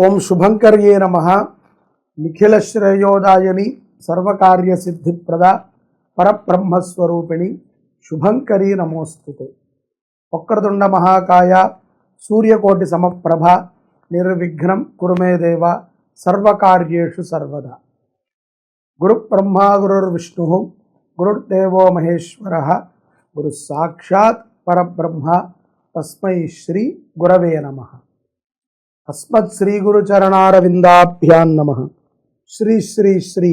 ఓం శుభంకర్యే నమః. నిఖిల శ్రేయోదాయని సర్వకార్య సిద్ధిప్రద పరబ్రహ్మస్వరూపిణి శుభంకరీ నమోస్తుతే. వక్రతుండ మహాకాయ సూర్యకోటి సమప్రభ నిర్విఘ్నం కురు మే దేవ సర్వకార్యేషు సర్వదా. గురు బ్రహ్మా గురుర్విష్ణు గురుర్దేవో మహేశ్వర గురు సాక్షాత్ పరబ్రహ్మ తస్మై శ్రీ గురవే నమః. అస్మత్ శ్రీ గురు చరణారవిందాభ్యాం నమః. శ్రీ శ్రీ శ్రీ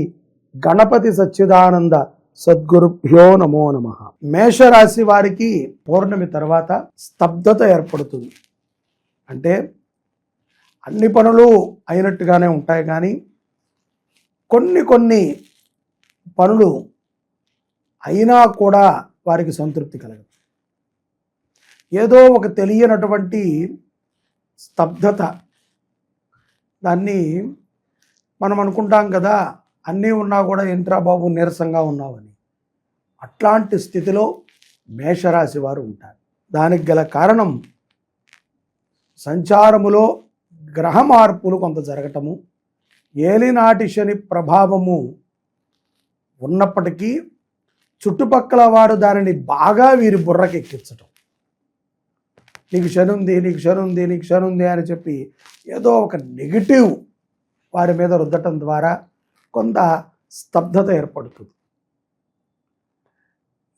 గణపతి సచ్చిదానంద సద్గురుభ్యో నమో నమః. మేషరాశి వారికి పౌర్ణమి తర్వాత స్తబ్దత ఏర్పడుతుంది. అంటే అన్ని పనులు అయినట్టుగానే ఉంటాయి, కానీ కొన్ని పనులు అయినా కూడా వారికి సంతృప్తి కలగదు. ఏదో ఒక తెలియనటువంటి స్తబ్దత, దాన్ని మనం అనుకుంటాం కదా, అన్నీ ఉన్నా కూడా ఏంట్రా బాబు నీరసంగా ఉన్నావని. అట్లాంటి స్థితిలో మేషరాశి వారు ఉంటారు. దానికి గల కారణం సంచారములో గ్రహ మార్పులు కొంత జరగటము, ఏలినాటి శని ప్రభావము ఉన్నప్పటికీ చుట్టుపక్కల వారు దానిని బాగా వీరి బుర్రకెక్కించటం. నీకు శని ఉంది, నీకు శని ఉంది, నీకు శని ఉంది అని చెప్పి ఏదో ఒక నెగిటివ్ వారి మీద రుద్దటం ద్వారా కొంత స్తబ్దత ఏర్పడుతుంది.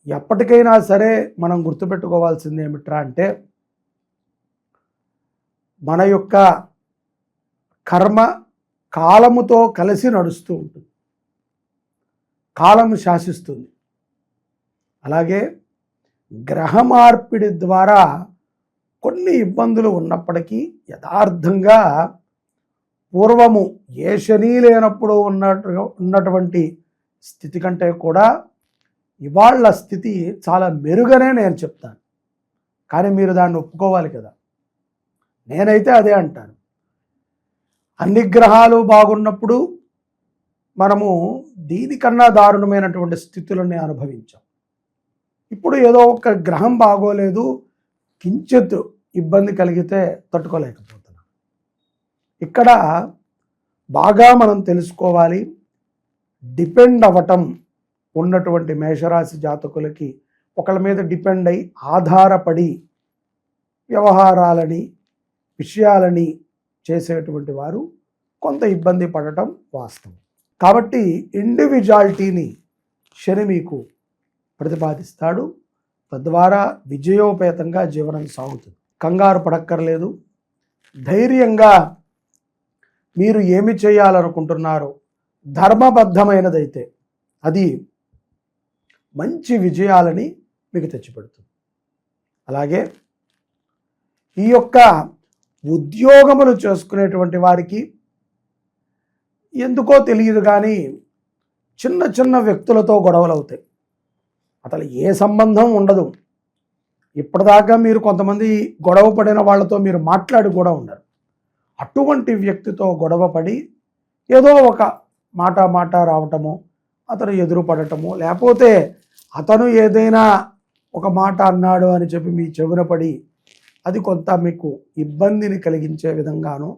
ఎప్పటికైనా సరే మనం గుర్తుపెట్టుకోవాల్సింది ఏమిట్రా అంటే, మన యొక్క కర్మ కాలముతో కలిసి నడుస్తూ ఉంటుంది, కాలము శాసిస్తుంది. అలాగే గ్రహ మార్పిడి ద్వారా కొన్ని ఇబ్బందులు ఉన్నప్పటికీ యథార్థంగా పూర్వము ఏ శని లేనప్పుడు ఉన్నటువంటి స్థితి కంటే కూడా ఇవాళ స్థితి చాలా మెరుగనే నేను చెప్తాను. కానీ మీరు దాన్ని ఒప్పుకోవాలి కదా. నేనైతే అదే అంటాను. అన్ని గ్రహాలు బాగున్నప్పుడు మనము దీనికన్నా దారుణమైనటువంటి స్థితులని అనుభవించాం. ఇప్పుడు ఏదో ఒక గ్రహం బాగోలేదు, కించిత్ ఇబ్బంది కలిగితే తట్టుకోలేకపోతున్నాం. ఇక్కడ బాగా మనం తెలుసుకోవాలి, డిపెండ్ అవ్వటం ఉన్నటువంటి మేషరాశి జాతకులకి ఒకళ్ళ మీద డిపెండ్ అయి ఆధారపడి వ్యవహారాలని విషయాలని చేసేటువంటి వారు కొంత ఇబ్బంది పడటం వాస్తవం. కాబట్టి ఇండివిజువాలిటీని శని మీకు ప్రతిపాదిస్తాడు. తద్వారా విజయోపేతంగా జీవనం సాగుతుంది. కంగారు పడక్కర్లేదు. ధైర్యంగా మీరు ఏమి చేయాలనుకుంటున్నారో ధర్మబద్ధమైనదైతే అది మంచి విజయాలని మీకు తెచ్చిపెడుతుంది. అలాగే ఈ యొక్క ఉద్యోగములు చేసుకునేటువంటి వారికి ఎందుకో తెలియదు కానీ చిన్న వ్యక్తులతో గొడవలు అవుతాయి. అసలు ఏ సంబంధం ఉండదు. ఇప్పటిదాకా మీరు కొంతమంది గొడవ పడిన వాళ్ళతో మీరు మాట్లాడి కూడా ఉండరు. అటువంటి వ్యక్తితో గొడవ పడి ఏదో ఒక మాట రావటమో, అతను ఎదురు పడటమో, లేకపోతే అతను ఏదైనా ఒక మాట అన్నాడు అని చెప్పి మీ చెవిన పడి అది కొంత మీకు ఇబ్బందిని కలిగించే విధంగానో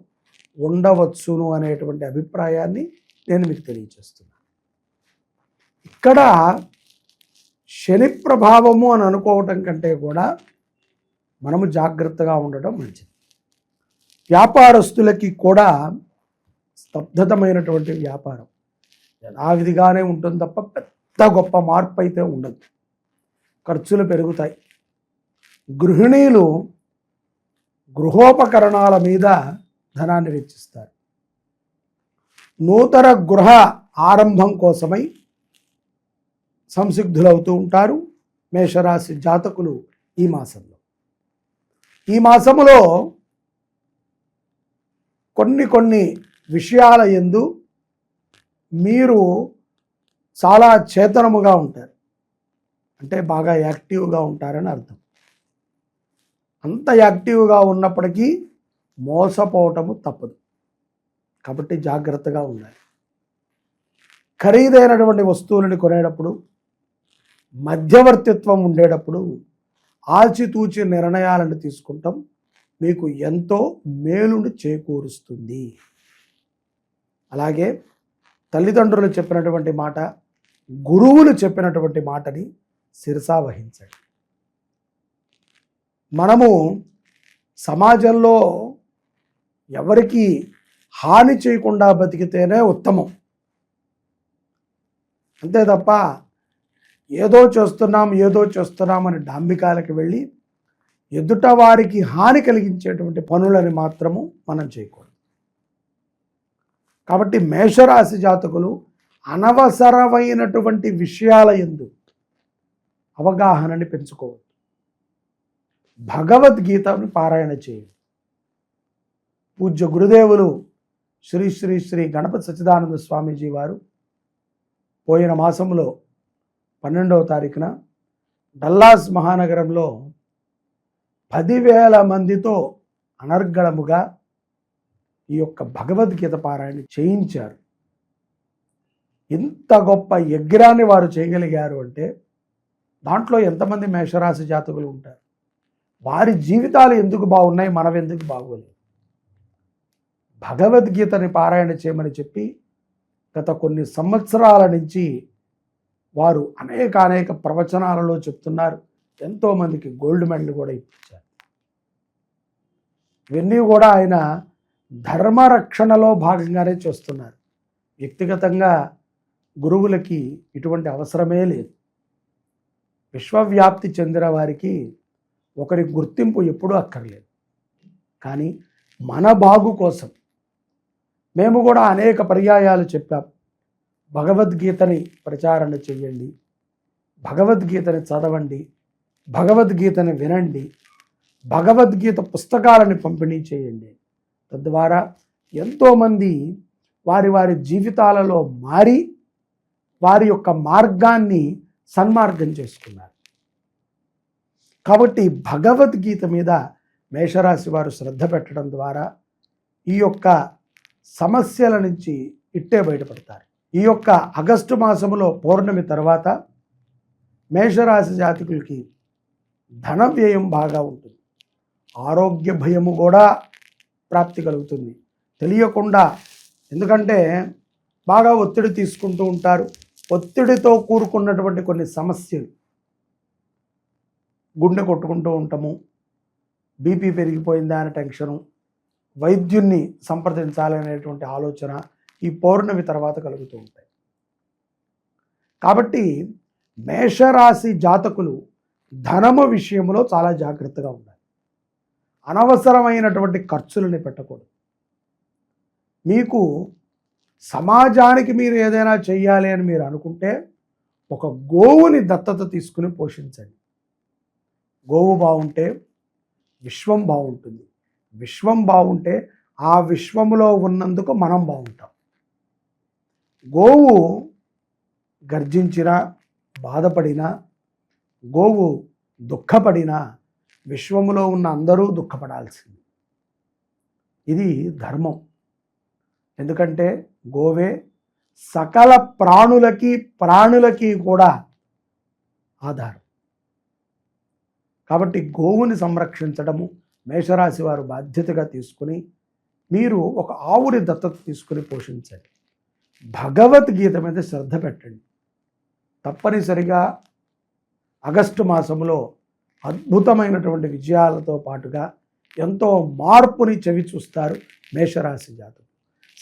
ఉండవచ్చును అనేటువంటి అభిప్రాయాన్ని నేను మీకు తెలియజేస్తున్నాను. ఇక్కడ శని ప్రభావము అని అనుకోవటం కంటే కూడా మనము జాగ్రత్తగా ఉండటం మంచిది. వ్యాపారస్తులకి కూడా స్తబ్దతమైనటువంటి వ్యాపారం యథావిధిగానే ఉంటుంది తప్ప పెద్ద గొప్ప మార్పు అయితే ఉండదు. ఖర్చులు పెరుగుతాయి. గృహిణీలు గృహోపకరణాల మీద ధనాన్ని వెచ్చిస్తారు. నూతన గృహ ఆరంభం కోసమై సంసిగ్ధులవుతూ ఉంటారు మేషరాశి జాతకులు. ఈ మాసములో కొన్ని విషయాల యందు మీరు చాలా చేతనముగా ఉంటారు. అంటే బాగా యాక్టివ్గా ఉంటారని అర్థం. అంత యాక్టివ్గా ఉన్నప్పటికీ మోసపోవటము తప్పదు. కాబట్టి జాగ్రత్తగా ఉండాలి. ఖరీదైనటువంటి వస్తువులను కొనేటప్పుడు, మధ్యవర్తిత్వం ఉండేటప్పుడు ఆచితూచి నిర్ణయాలను తీసుకుంటాం మీకు ఎంతో మేలును చేకూరుస్తుంది. అలాగే తల్లిదండ్రులు చెప్పినటువంటి మాట, గురువులు చెప్పినటువంటి మాటని శిరసా వహించండి. మనము సమాజంలో ఎవరికి హాని చేయకుండా బతికితేనే ఉత్తమం. అంతే తప్ప ఏదో చేస్తున్నాం అని డాంబికాలకు వెళ్ళి ఎదుట వారికి హాని కలిగించేటువంటి పనులని మాత్రము మనం చేయకూడదు. కాబట్టి మేషరాశి జాతకులు అనవసరమైనటువంటి విషయాల యందు అవగాహనని పెంచుకోవద్దు. భగవద్గీతని పారాయణ చేయండి. పూజ్య గురుదేవులు శ్రీ శ్రీ శ్రీ గణపతి సచ్చిదానంద స్వామీజీ వారు పోయిన మాసంలో 12వ తారీఖున డల్లాస్ మహానగరంలో 10,000 మందితో అనర్గళముగా ఈ యొక్క భగవద్గీత పారాయణ చేయించారు. ఇంత గొప్ప యజ్ఞాన్ని వారు చేయగలిగారు అంటే దాంట్లో ఎంతమంది మేషరాశి జాతకులు ఉంటారు? వారి జీవితాలు ఎందుకు బాగున్నాయి, మనం ఎందుకు బాగోలేదు? భగవద్గీతని పారాయణ చేయమని చెప్పి గత కొన్ని సంవత్సరాల నుంచి వారు అనేక ప్రవచనాలలో చెప్తున్నారు. ఎంతోమందికి గోల్డ్ మెడల్ కూడా ఇప్పించారు. ఇవన్నీ కూడా ఆయన ధర్మరక్షణలో భాగంగానే చేస్తున్నారు. వ్యక్తిగతంగా గురువులకి ఇటువంటి అవసరమే లేదు. విశ్వవ్యాప్తి చెందిన వారికి ఒకరి గుర్తింపు ఎప్పుడూ అక్కర్లేదు. కానీ మన బాగు కోసం మేము కూడా అనేక పర్యాయాలు చెప్పాం. భగవద్గీతని ప్రచారణ చేయండి, భగవద్గీతని చదవండి, భగవద్గీతని వినండి, భగవద్గీత పుస్తకాలని పంపిణీ చేయండి. తద్వారా ఎంతోమంది వారి జీవితాలలో మారి వారి యొక్క మార్గాన్ని సన్మార్గం చేసుకున్నారు. కాబట్టి భగవద్గీత మీద మేషరాశి వారు శ్రద్ధ పెట్టడం ద్వారా ఈ యొక్క సమస్యల నుంచి ఇట్టే బయటపడతారు. ఈ యొక్క ఆగస్టు మాసములో పౌర్ణమి తర్వాత మేషరాశి జాతకులకి ధన వ్యయం బాగా ఉంటుంది. ఆరోగ్య భయము కూడా ప్రాప్తి కలుగుతుంది తెలియకుండా. ఎందుకంటే బాగా ఒత్తిడి తీసుకుంటూ ఉంటారు. ఒత్తిడితో కూరుకున్నటువంటి కొన్ని సమస్యలు, గుండె కొట్టుకుంటూ ఉంటాము, బీపీ పెరిగిపోయిందా అనే టెన్షను, వైద్యున్ని సంప్రదించాలనేటువంటి ఆలోచన ఈ పౌర్ణమి తర్వాత కలుగుతూ ఉంటాయి. కాబట్టి మేషరాశి జాతకులు ధనము విషయంలో చాలా జాగ్రత్తగా ఉండాలి. అనవసరమైనటువంటి ఖర్చులని పెట్టకూడదు. మీకు సమాజానికి మీరు ఏదైనా చెయ్యాలి అని మీరు అనుకుంటే ఒక గోవుని దత్తత తీసుకుని పోషించండి. గోవు బాగుంటే విశ్వం బాగుంటుంది. విశ్వం బాగుంటే ఆ విశ్వములో ఉన్నందుకు మనం బాగుంటాం. గోవు గర్జించినా, బాధపడినా, గోవు దుఃఖపడినా విశ్వములో ఉన్న అందరూ దుఃఖపడాల్సింది. ఇది ధర్మం. ఎందుకంటే గోవే సకల ప్రాణులకి కూడా ఆధారం. కాబట్టి గోవుని సంరక్షించడము మేషరాశి వారు బాధ్యతగా తీసుకుని మీరు ఒక ఆవుని దత్తత తీసుకుని పోషించండి. భగవద్గీత మీద శ్రద్ధ పెట్టండి. తప్పనిసరిగా ఆగస్టు మాసంలో అద్భుతమైనటువంటి విజయాలతో పాటుగా ఎంతో మార్పుని చవి చూస్తారు మేషరాశి జాతకులు.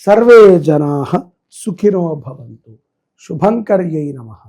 సర్వే జనాః సుఖినో భవంతు. శుభంకర్యై నమః.